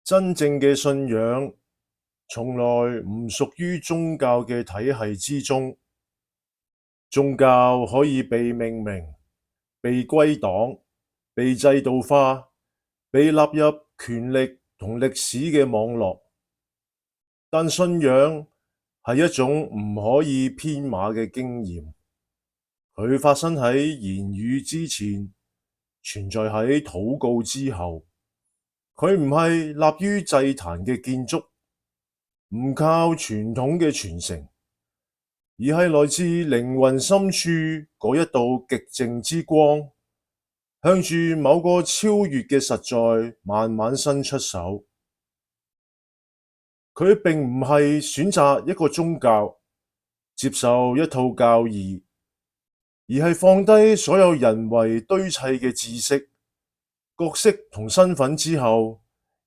真正嘅信仰從來唔屬於宗教嘅體系之中。宗教可以被命名、被歸黨、被制度化、被納入權力同歷史嘅網絡，但信仰係一種唔可以編碼嘅經驗。佢發生喺言語之前，存在喺禱告之後。佢唔係立於祭壇嘅建築，唔靠傳統嘅傳承，而係來自靈魂深處嗰一道極靜之光，向住某個超越嘅實在慢慢伸出手。佢並唔係選擇一個宗教，接受一套教義，而係放低所有人為堆砌嘅知識、角色同身份之後，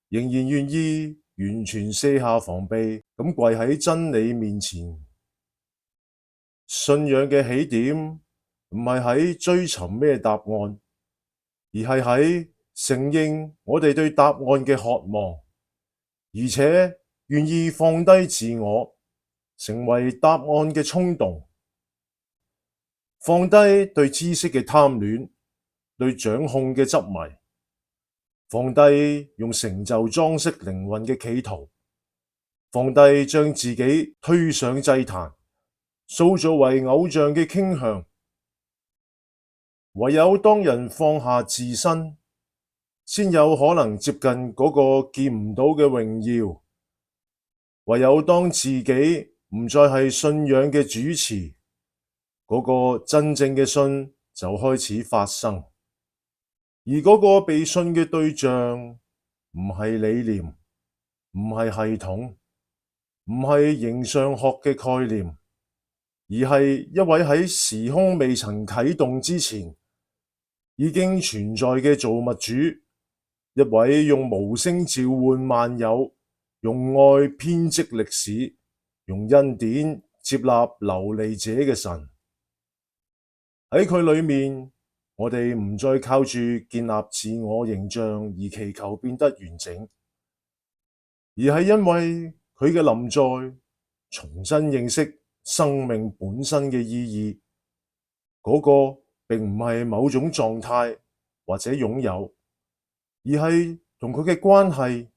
仍然願意完全卸下防備，咁跪喺真理面前。信仰嘅起點唔係喺追尋咩答案，而係喺承認我哋對答案嘅渴望，而且願意放低自我，成為答案嘅衝動，放低對知識嘅貪戀，對掌控嘅執迷，放低用成就裝飾靈魂嘅企圖，放低將自己推上祭壇，塑造為偶像嘅傾向。唯有當人放下自身，先有可能接近嗰個見唔到嘅榮耀。唯有當自己唔再係信仰嘅主持，嗰個真正嘅信就開始發生。而嗰個被信嘅對象唔係理念，唔係系統，唔係形上學嘅概念，而係一位喺時空未曾啟動之前已經存在嘅造物主，一位用無聲召喚萬有，用愛編織歷史，用恩典接納流離者嘅神。喺佢裏面，我哋唔再靠住建立自我形象而祈求變得完整，而係因為佢嘅臨在，重新認識生命本身嘅意義。嗰個並唔係某種狀態或者擁有，而係同佢嘅關係。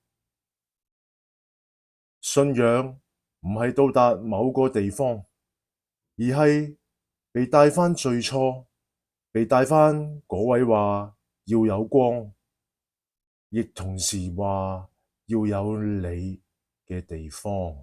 信仰唔係到達某個地方，而係被帶返最初，被帶返嗰位話要有光，亦同時話要有你嘅地方。